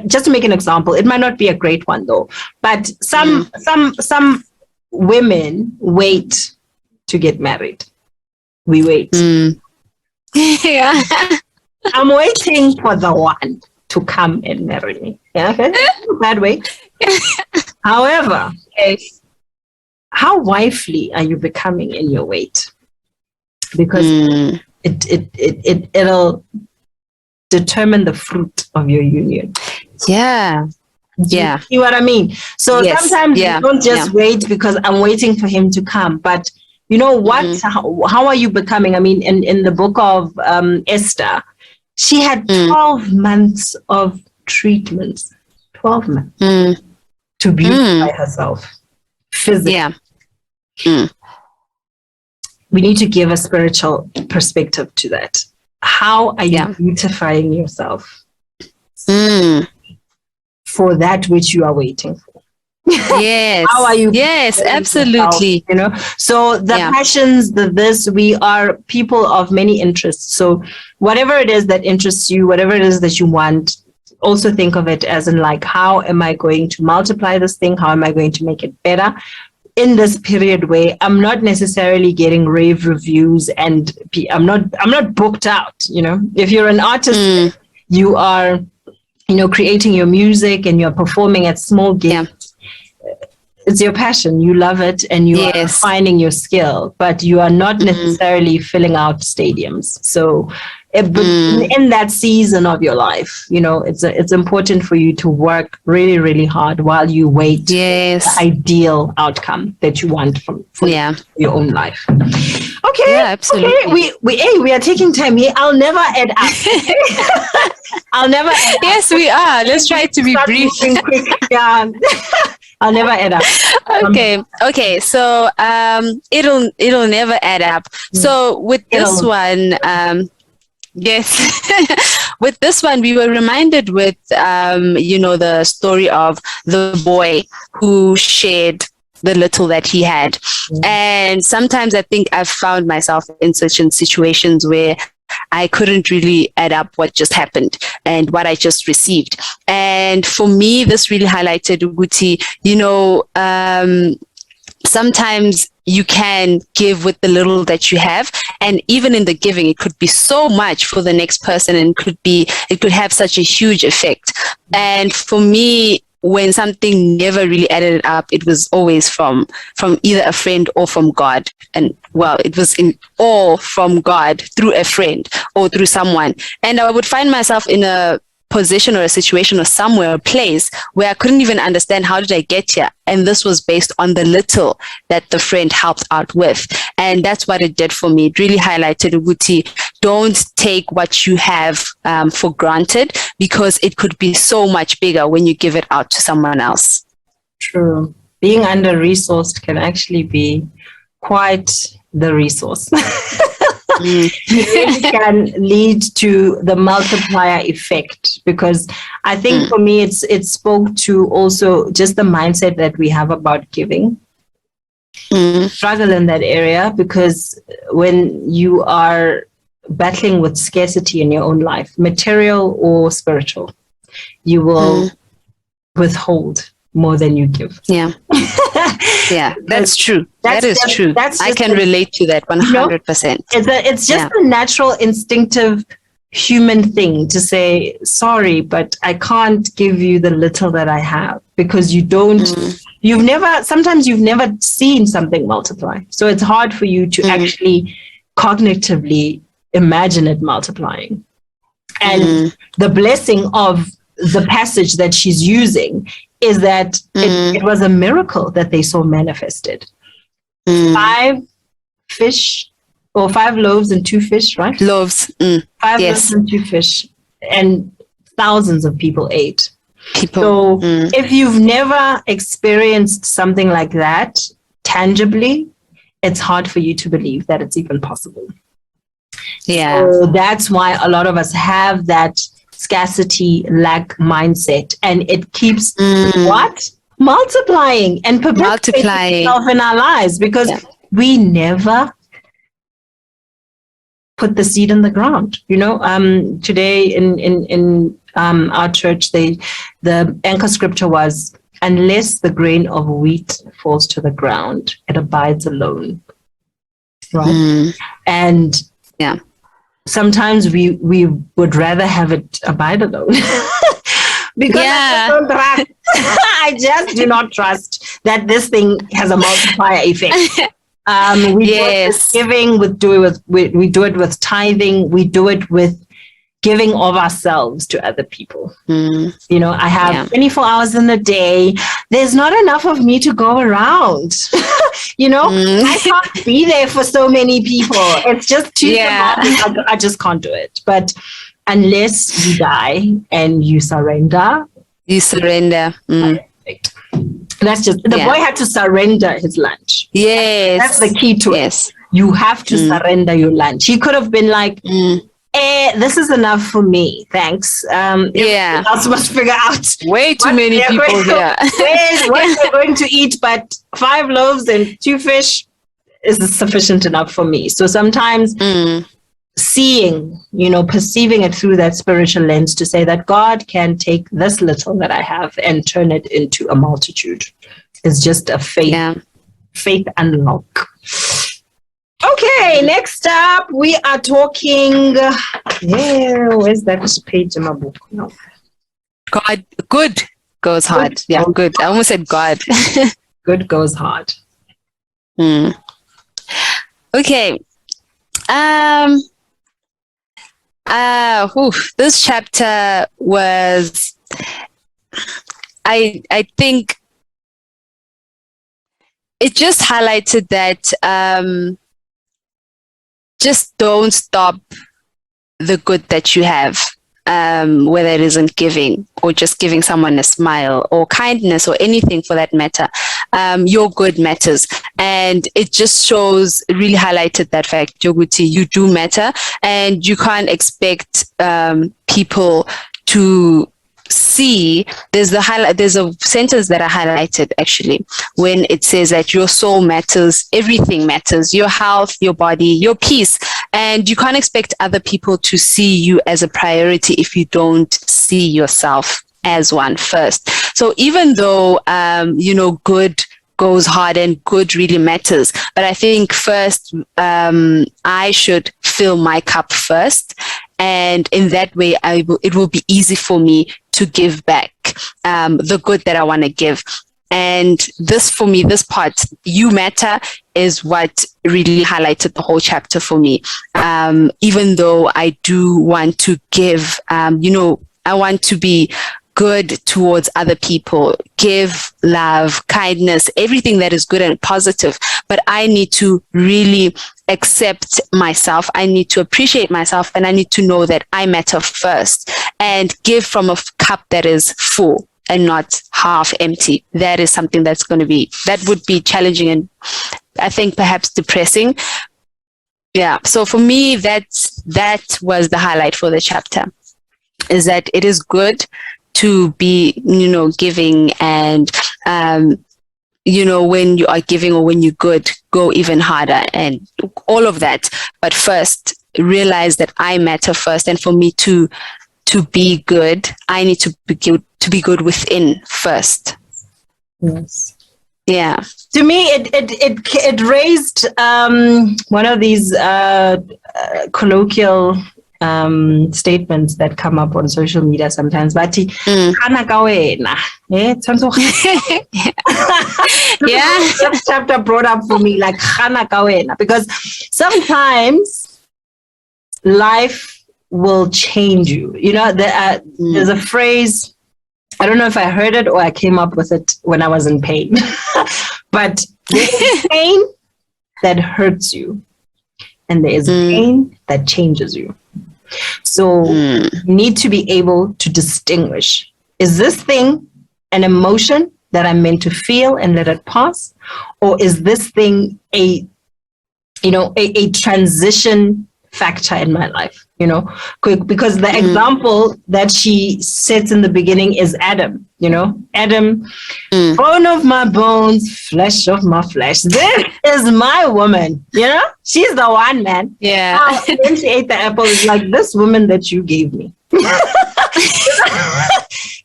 just to make an example, it might not be a great one though, but some women wait to get married. we wait. Yeah. I'm waiting for the one to come and marry me. Yeah, okay? That way. However, how wifely are you becoming in your wait? Because it'll determine the fruit of your union. Yeah. You see what I mean? So sometimes you don't just wait because I'm waiting for him to come. But you know what? How are you becoming? I mean, in the book of Esther, she had 12 months of treatments. 12 months to beautify herself physically. Yeah. We need to give a spiritual perspective to that. How are you beautifying yourself for that which you are waiting for? Yes. How are you? Yes, absolutely. Yourself, so the passions, we are people of many interests. So whatever it is that interests you, whatever it is that you want, also think of it as in like, how am I going to multiply this thing? How am I going to make it better? In this period where I'm not necessarily getting rave reviews and I'm not booked out, if you're an artist, you are, creating your music and you're performing at small gigs. It's your passion. You love it and you are finding your skill, but you are not necessarily filling out stadiums. So in that season of your life, it's important for you to work really, really hard while you wait the ideal outcome that you want for your own life. Okay. Yeah, absolutely. Okay. We are taking time here. I'll never add up. I'll never add up. Yes, we are. Let's try to be brief. Quick. Yeah. I'll never add up. Okay. So it'll never add up. So with this one, yes, with this one, we were reminded with the story of the boy who shared the little that he had. And sometimes I think I've found myself in such situations where I couldn't really add up what just happened and what I just received. And for me, this really highlighted, Uguti, sometimes you can give with the little that you have. And even in the giving, it could be so much for the next person and it could have such a huge effect. And for me, when something never really added up, it was always from either a friend or from God. And it was all from God through a friend or through someone. And I would find myself in a position or a situation or somewhere, a place where I couldn't even understand how did I get here. And this was based on the little that the friend helped out with. And that's what it did for me. It really highlighted, Uguti, don't take what you have for granted, because it could be so much bigger when you give it out to someone else. True. Being under-resourced can actually be quite the resource. It really can lead to the multiplier effect, because I think for me it spoke to also just the mindset that we have about giving. Struggle in that area, because when you are battling with scarcity in your own life, material or spiritual, you will withhold more than you give. Yeah. Yeah, that's true. That is true. I can relate to that 100%. It's just a natural, instinctive human thing to say, sorry, but I can't give you the little that I have, because sometimes you've never seen something multiply. So it's hard for you to actually cognitively imagine it multiplying. And the blessing of the passage that she's using is that it was a miracle that they saw manifested. 5 fish or 5 loaves and 2 fish, right? Loaves. 5 loaves and 2 fish, and thousands of people ate. So if you've never experienced something like that tangibly, it's hard for you to believe that it's even possible. Yeah. So that's why a lot of us have that scarcity, lack mindset, and it keeps multiplying and perpetuating itself in our lives, because we never put the seed in the ground. Today in our church, the anchor scripture was, unless the grain of wheat falls to the ground, it abides alone. right? And Yeah. sometimes we would rather have it abide alone. Because I just do not trust that this thing has a multiplier effect. We do it with giving, we do it with tithing, we do it with giving of ourselves to other people. You know, I have 24 hours in a day. There's not enough of me to go around. You know, I can't be there for so many people. It's just too demanding. I just can't do it. But unless you die and you surrender. That's just, the boy had to surrender his lunch. Yes. That's the key to it. You have to surrender your lunch. He could have been like, this is enough for me. Thanks. I must figure out. Way too many people here. What they're going to eat, but 5 loaves and 2 fish is sufficient enough for me. So sometimes seeing, you know, perceiving it through that spiritual lens to say that God can take this little that I have and turn it into a multitude is just a faith unlock. Okay, next up, we are talking. Where's that page in my book? No. God, good goes hard. Good. I almost said God. Good goes hard. Okay. This chapter was, I think, it just highlighted that just don't stop the good that you have, whether it isn't giving or just giving someone a smile or kindness or anything for that matter. Your good matters. And it just shows, really highlighted that fact, Yoguti, you do matter, and you can't expect people to see. There's a sentence that I highlighted actually when it says that your soul matters, everything matters, your health, your body, your peace, and you can't expect other people to see you as a priority if you don't see yourself as one first. So even though good goes hard and good really matters, but I think first I should fill my cup first, and in that way it will be easy for me to give back the good that I want to give. And this, for me, this part, you matter, is what really highlighted the whole chapter for me. Even though I do want to give, I want to be good towards other people, give love, kindness, everything that is good and positive. But I need to really accept myself. I need to appreciate myself, and I need to know that I matter first, and give from a cup that is full and not half empty. That is something that would be challenging and I think perhaps depressing. Yeah. So for me, that was the highlight for the chapter, is that it is good to be, giving, and, when you are giving or when you're good, go even harder and all of that. But first, realize that I matter first. And for me to be good, I need to be good within first. Yes. Yeah. To me, it raised one of these colloquial statements that come up on social media sometimes. But this chapter brought up for me like because sometimes life will change you. There's a phrase, I don't know if I heard it or I came up with it when I was in pain, but there's pain that hurts you, and there is pain that changes you. So you need to be able to distinguish, is this thing an emotion that I'm meant to feel and let it pass? Or is this thing a transition factor in my life? Because the example that she sets in the beginning is Adam. Adam, bone of my bones, flesh of my flesh. This is my woman, she's the one, man. Yeah. When she ate the apple, it's like, this woman that you gave me.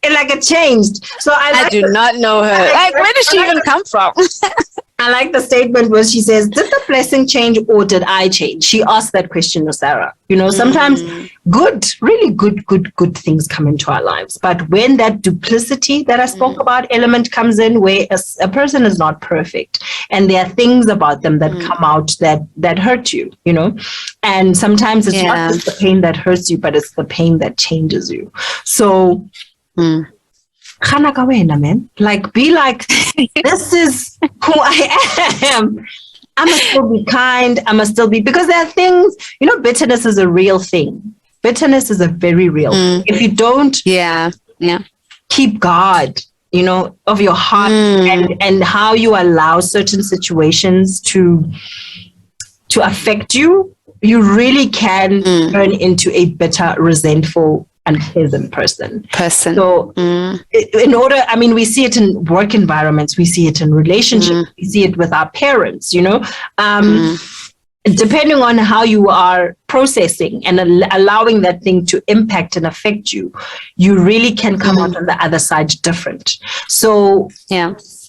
It changed. So I do not know her. Where did she even come from? I like the statement where she says, did the blessing change or did I change? She asked that question to Sarah. Sometimes really good things come into our lives. But when that duplicity that I spoke about element comes in, where a person is not perfect and there are things about them that come out that hurt you, and sometimes it's not just the pain that hurts you, but it's the pain that changes you. So, man, be like, this is who I am. I must still be kind. I must still be, because there are things, bitterness is a real thing. Bitterness is a very real thing. If you don't keep guard, of your heart and how you allow certain situations to affect you, you really can turn into a bitter, resentful, unpleasant person. So we see it in work environments, we see it in relationships, we see it with our parents, depending on how you are processing and allowing that thing to impact and affect you, you really can come out on the other side different. So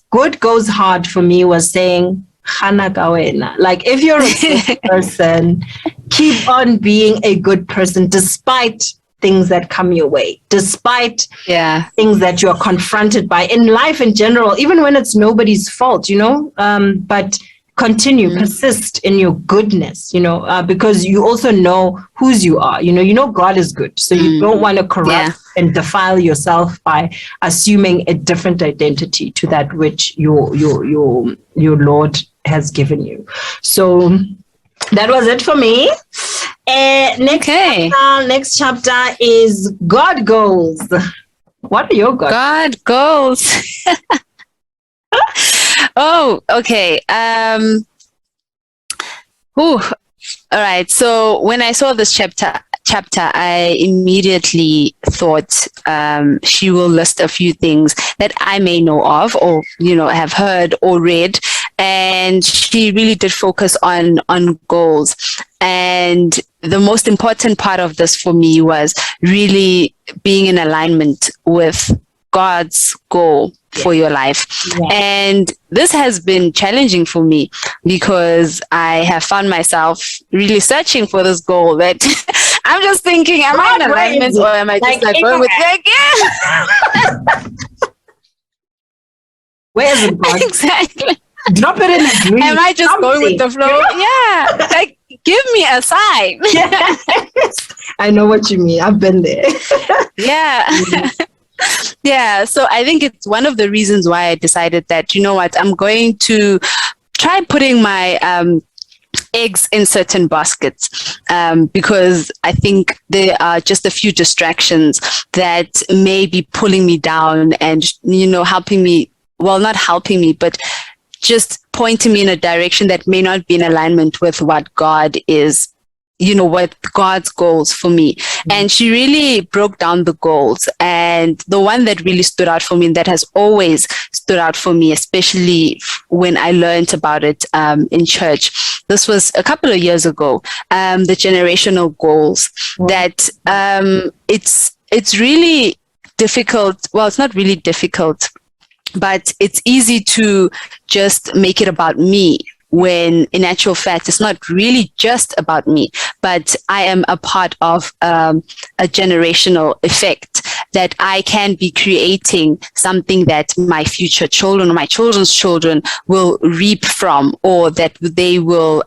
good goes hard for me was saying, if you're a good person, keep on being a good person despite things that come your way, despite things that you're confronted by in life in general, even when it's nobody's fault, but continue, persist in your goodness, because you also know whose you are, God is good. So you don't want to corrupt and defile yourself by assuming a different identity to that which your Lord has given you. So that was it for me. Next chapter is God goals. What are your goals? God goals. Oh, okay. All right. So when I saw this chapter, I immediately thought she will list a few things that I may know of or, have heard or read. And she really did focus on goals. And the most important part of this for me was really being in alignment with God's goal for your life. And this has been challenging for me because I have found myself really searching for this goal that I'm just thinking, am I in alignment or am I just going with where is it, God? Exactly. Drop it in the dream. Am I just going with the flow? Yeah. Give me a sign. I know what you mean. I've been there. Yeah. So I think it's one of the reasons why I decided that, I'm going to try putting my eggs in certain baskets because I think there are just a few distractions that may be pulling me down and, helping me, well, not helping me, but just pointing me in a direction that may not be in alignment with what God is, what God's goals for me. And she really broke down the goals. And the one that really stood out for me, and that has always stood out for me, especially when I learned about it in church, this was a couple of years ago, the generational goals, that it's really difficult. Well, it's not really difficult, but it's easy to just make it about me when in actual fact, it's not really just about me, but I am a part of a generational effect that I can be creating something that my future children or my children's children will reap from, or that they will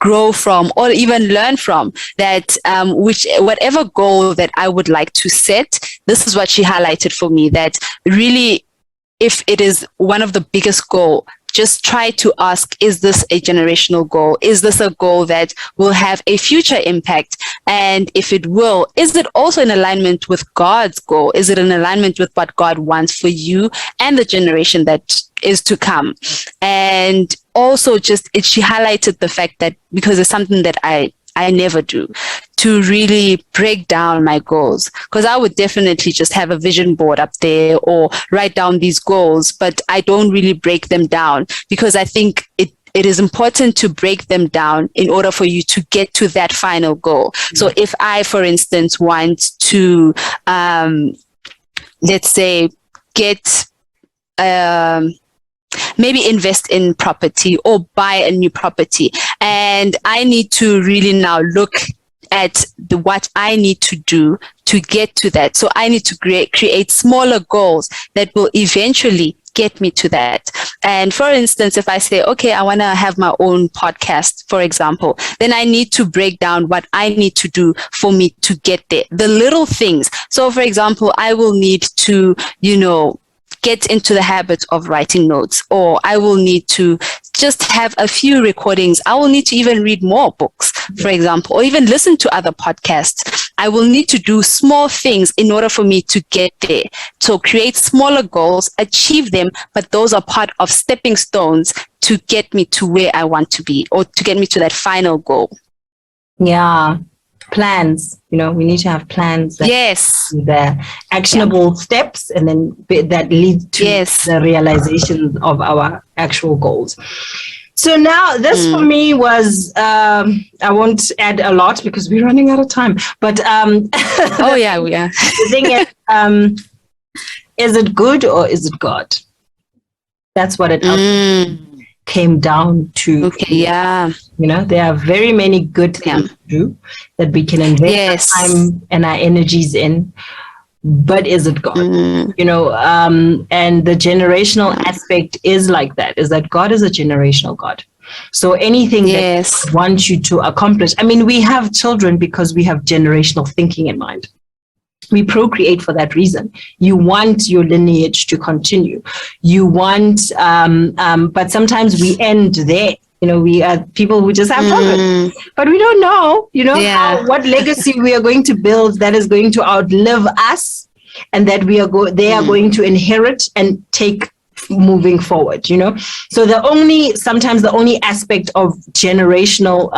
grow from, or even learn from. That whatever goal that I would like to set, this is what she highlighted for me, that really, if it is one of the biggest goal, just try to ask, is this a generational goal? Is this a goal that will have a future impact? And if it will, is it also in alignment with God's goal? Is it in alignment with what God wants for you and the generation that is to come? And also she highlighted the fact that, because it's something that I never do, to really break down my goals, because I would definitely just have a vision board up there or write down these goals, but I don't really break them down, because I think it is important to break them down in order for you to get to that final goal. So if I, for instance, want to, let's say, get, maybe invest in property or buy a new property, and I need to really now look at what I need to do to get to that. So I need to create smaller goals that will eventually get me to that. And for instance, if I say, okay, I want to have my own podcast, for example, then I need to break down what I need to do for me to get there. The little things. So for example, I will need to, get into the habit of writing notes, or I will need to just have a few recordings. I will need to even read more books, for example, or even listen to other podcasts. I will need to do small things in order for me to get there. So create smaller goals, achieve them, but those are part of stepping stones to get me to where I want to be, or to get me to that final goal. Yeah. Plans, we need to have plans. Yes. The actionable steps, and then that lead to the realization of our actual goals. So now this for me was, I won't add a lot because we're running out of time, but oh yeah, we are. The thing is it good or is it God? That's what it came down to. Okay, yeah. There are very many good things to do that we can invest our time and our energies in, but is it God? And the generational aspect is like that, is that God is a generational God. So anything that God wants you to accomplish, we have children because we have generational thinking in mind. We procreate for that reason. You want your lineage to continue. You want, but sometimes we end there. We are people who just have children, but we don't know, what legacy we are going to build that is going to outlive us, and that they are going to inherit and take moving forward. So sometimes the only aspect of generational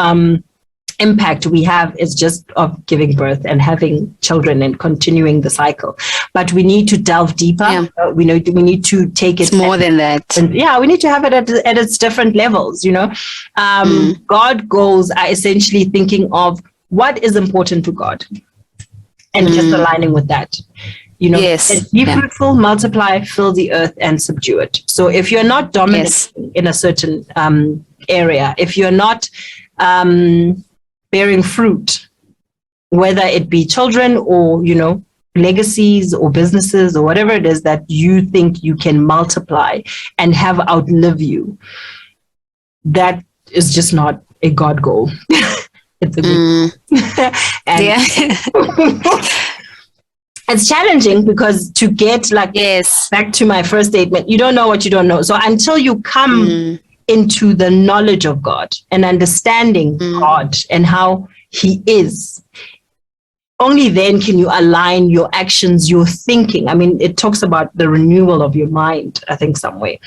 impact we have is just of giving birth and having children and continuing the cycle, but we need to delve deeper. We need to take it more than that, and we need to have it at its different levels. God goals are essentially thinking of what is important to God and just aligning with that. Be fruitful, multiply, fill the earth, and subdue it. So if you're not dominant in a certain area, if you're not bearing fruit, whether it be children or, legacies or businesses or whatever it is that you think you can multiply and have outlive you, that is just not a God goal. It's a good it's challenging because to get back to my first statement, you don't know what you don't know. So until you come into the knowledge of God and understanding God and how He is, only then can you align your actions, your thinking. It talks about the renewal of your mind, I think, some way.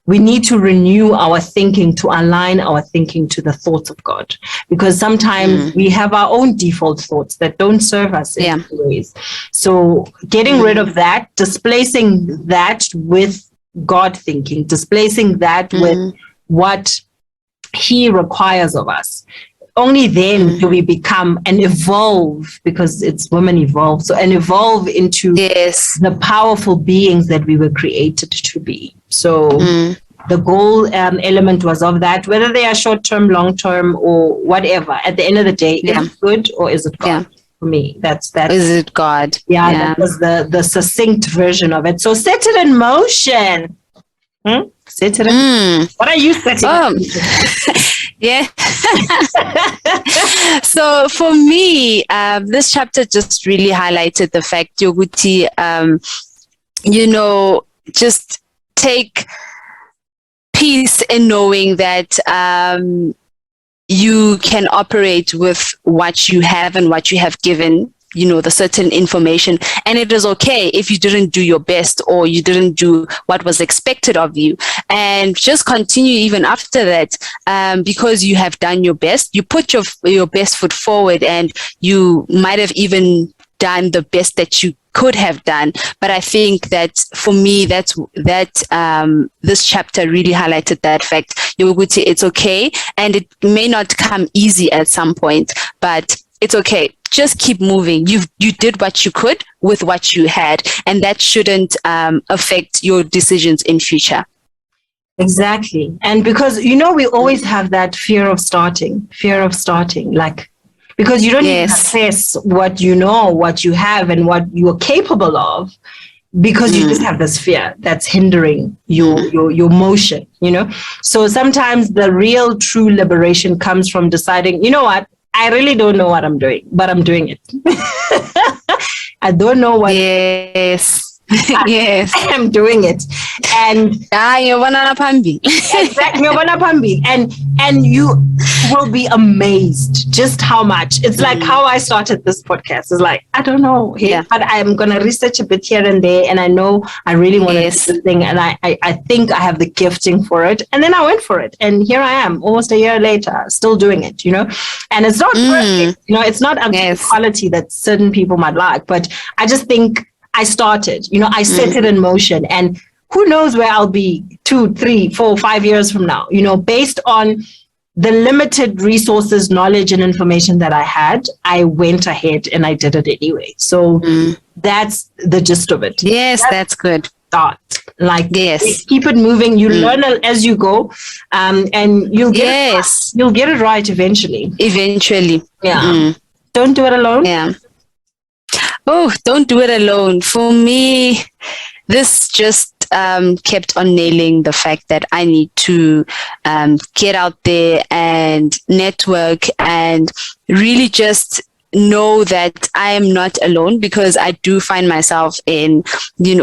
We need to renew our thinking to align our thinking to the thoughts of God, because sometimes we have our own default thoughts that don't serve us in ways. So getting rid of that, displacing that with God thinking, displacing that with what He requires of us. Only then do we become and evolve, because it's women evolve. So and evolve into the powerful beings that we were created to be. So the goal element was of that, whether they are short-term, long-term, or whatever. At the end of the day, is it good or is it God? For me, that's is it God? That was the succinct version of it. So set it in motion. Set it in. What are you setting? So for me, this chapter just really highlighted the fact, Yoguti, just take peace in knowing that you can operate with what you have and what you have given the certain information, and it is okay if you didn't do your best or you didn't do what was expected of you, and just continue even after that, because you have done your best. You put your best foot forward, and you might have even done the best that you could have done. But I think that for me, this chapter really highlighted that fact. It's okay, and it may not come easy at some point, but it's okay. Just keep moving. You did what you could with what you had, and that shouldn't affect your decisions in future. Exactly. And because, we always have that fear of starting, like, because you don't even assess what you know, what you have, and what you're capable of, because you just have this fear that's hindering your motion, So sometimes the real true liberation comes from deciding, you know what, I really don't know what I'm doing, but I'm doing it. I don't know what. Yes. Yes, I am doing it, and exactly, and you will be amazed just how much. It's like how I started this podcast. It's like, I don't know, but I'm gonna research a bit here and there, and I know I really want to do this thing, and I think I have the gifting for it, and then I went for it, and here I am, almost a year later, still doing it. And it's not perfect. It's not up to the quality that certain people might like, but I just think I started, I set it in motion, and who knows where I'll be 2, 3, 4, 5 years from now, based on the limited resources, knowledge, and information that I had. I went ahead and I did it anyway. So that's the gist of it. Yes, that's good. Start. Like, keep it moving. You learn as you go, and you'll get you'll get it right eventually. Yeah. Don't do it alone. Yeah. Oh, don't do it alone. For me, this just kept on nailing the fact that I need to get out there and network, and really just know that I am not alone, because I do find myself in,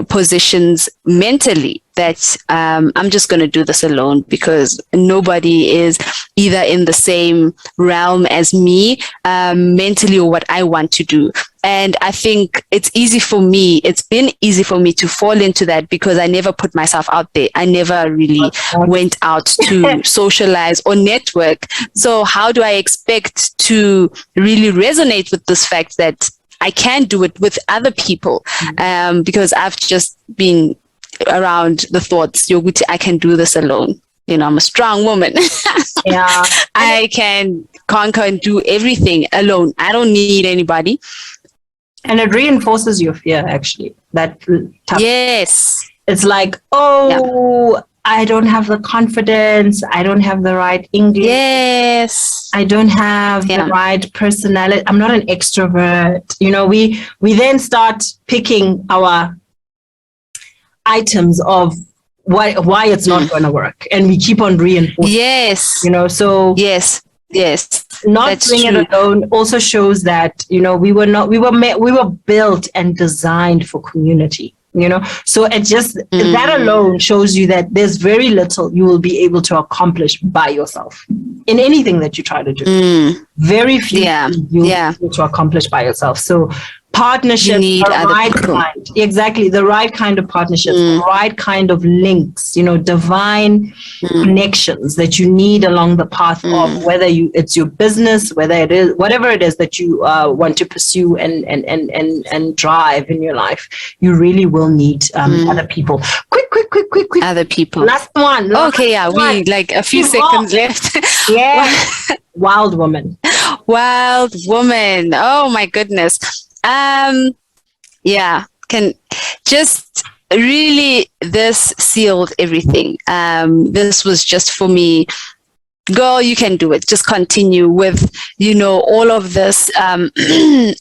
positions mentally that I'm just going to do this alone, because nobody is either in the same realm as me mentally, or what I want to do. And I think it's been easy for me to fall into that, because I never put myself out there. I never really went out to socialize or network. So how do I expect to really resonate with this fact that I can do it with other people? Because I've just been around the thoughts, I can do this alone. I'm a strong woman. Yeah. I can conquer and do everything alone. I don't need anybody. And it reinforces your fear, actually. Yes. It's like, I don't have the confidence. I don't have the right English. Yes. I don't have the right personality. I'm not an extrovert. We then start picking our items of why it's not going to work, and we keep on reinforcing. Yes. So yes. Not That's doing true. it alone also shows that we were built and designed for community. So it just that alone shows you that there's very little you will be able to accomplish by yourself in anything that you try to do. Very few you'll be able to accomplish by yourself. So partnerships, need the other right people. kind, exactly, the right kind of partnerships, the right kind of links, divine connections that you need along the path of whether it's your business, whether it is whatever it is that you want to pursue and drive in your life. You really will need other people. Quick. Other people. Last one. We like a few seconds left. Yeah. Wild woman. Oh my goodness. Can just really, this sealed everything. This was just for me. Girl, you can do it. Just continue with, all of this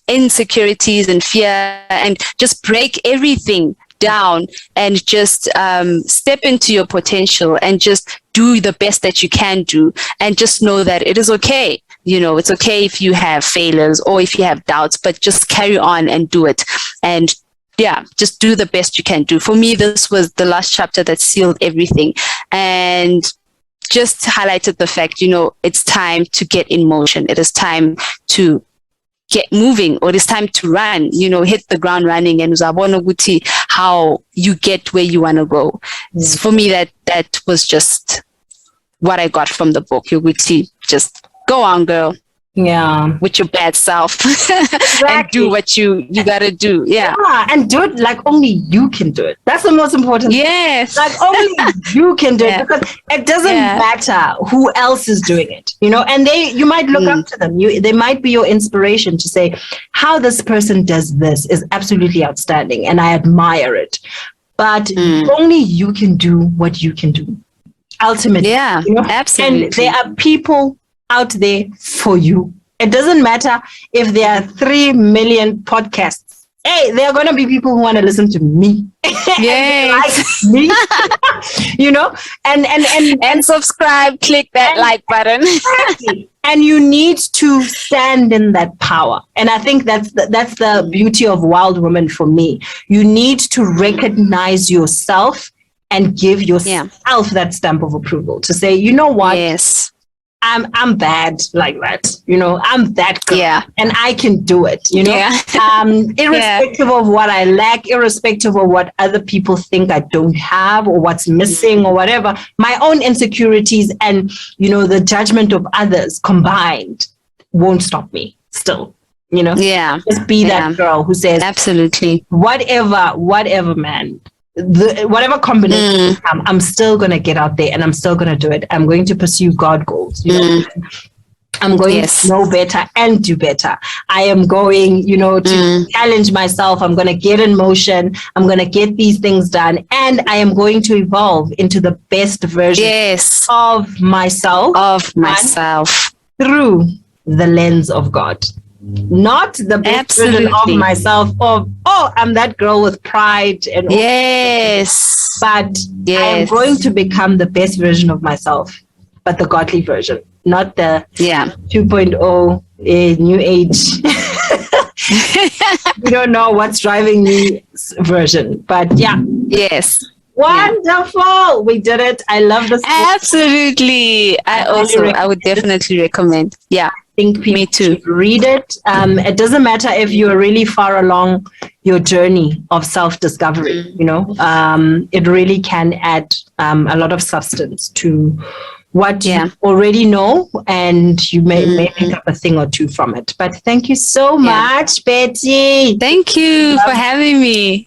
insecurities and fear, and just break everything down, and just step into your potential, and just do the best that you can do, and just know that it is okay. It's okay if you have failures or if you have doubts, but just carry on and do it. And just do the best you can do. For me, this was the last chapter that sealed everything, and just highlighted the fact, it's time to get in motion. It is time to get moving, or it's time to run, hit the ground running, and uzabona ukuthi how you get where you want to go. So for me, that was just what I got from the book. Yoguti, just go on, girl. Yeah. With your bad self. Exactly. And do what you gotta do. Yeah. And do it like only you can do it. That's the most important. Yes. Like only you can do it, because it doesn't matter who else is doing it, and you might look up to them. They might be your inspiration to say, how this person does this is absolutely outstanding and I admire it. But only you can do what you can do. Ultimately. Yeah, absolutely. And there are people out there for you. It doesn't matter if there are 3 million podcasts. Hey, there are going to be people who want to listen to me. Yes. Like me. And subscribe, click that like button. Exactly. And you need to stand in that power. And I think that's the beauty of Wild Woman for me. You need to recognize yourself and give yourself that stamp of approval to say, you know what? Yes. I'm bad like that, I'm that girl, and I can do it, irrespective of what I lack, irrespective of what other people think I don't have or what's missing or whatever, my own insecurities and, the judgment of others combined won't stop me still, just be that girl who says, absolutely, whatever, man. Whatever combination I'm still gonna get out there and I'm still gonna do it. I'm going to pursue God goals. I'm going to know better and do better. I am going, to challenge myself. I'm gonna get in motion. I'm gonna get these things done, and I am going to evolve into the best version of myself. Through the lens of God. Not the best version of myself I'm that girl with pride and but I am going to become the best version of myself, but the godly version, not the 2.0 new age you don't know what's driving me version, but wonderful. We did it. I love this book. Absolutely. I would definitely recommend. I think people should read it. It doesn't matter if you're really far along your journey of self-discovery, it really can add a lot of substance to what you already know, and you may pick up a thing or two from it. But thank you so much, Betty. Thank you for having me.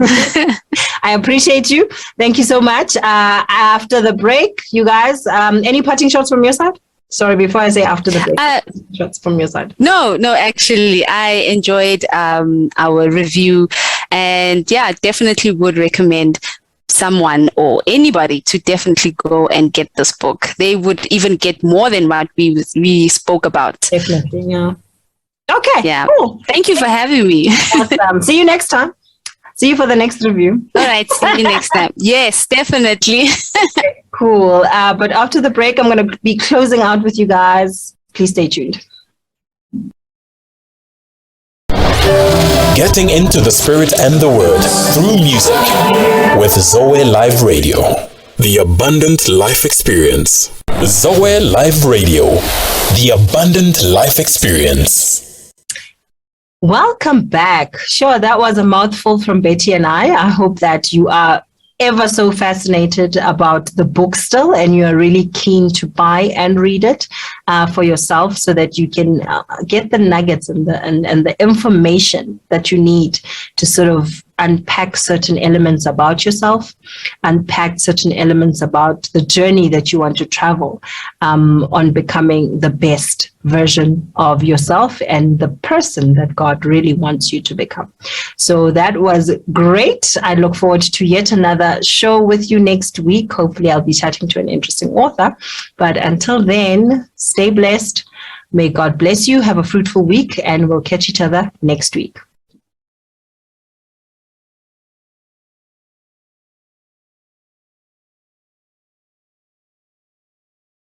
I appreciate you. Thank you so much. After the break, you guys, any parting shots from your side? Sorry, before I say after the break, shots from your side. No, actually, I enjoyed our review, and definitely would recommend someone or anybody to definitely go and get this book. They would even get more than what we spoke about. Definitely, Okay, cool. Thank you for having me. Awesome. See you next time. See you for the next review. All right, see you next time. Yes, definitely. Cool. But after the break, I'm going to be closing out with you guys. Please stay tuned. Getting into the spirit and the word through music with Zoe Live Radio. The Abundant Life Experience. Zoe Live Radio. The Abundant Life Experience. Welcome back. Sure, that was a mouthful from Betty and I. I hope that you are ever so fascinated about the book still, and you are really keen to buy and read it for yourself, so that you can get the nuggets and the information that you need to sort of unpack certain elements about yourself, unpack certain elements about the journey that you want to travel on becoming the best version of yourself and the person that God really wants you to become. So that was great. I look forward to yet another show with you next week. Hopefully I'll be chatting to an interesting author. But until then, stay blessed. May God bless you. Have a fruitful week, and we'll catch each other next week.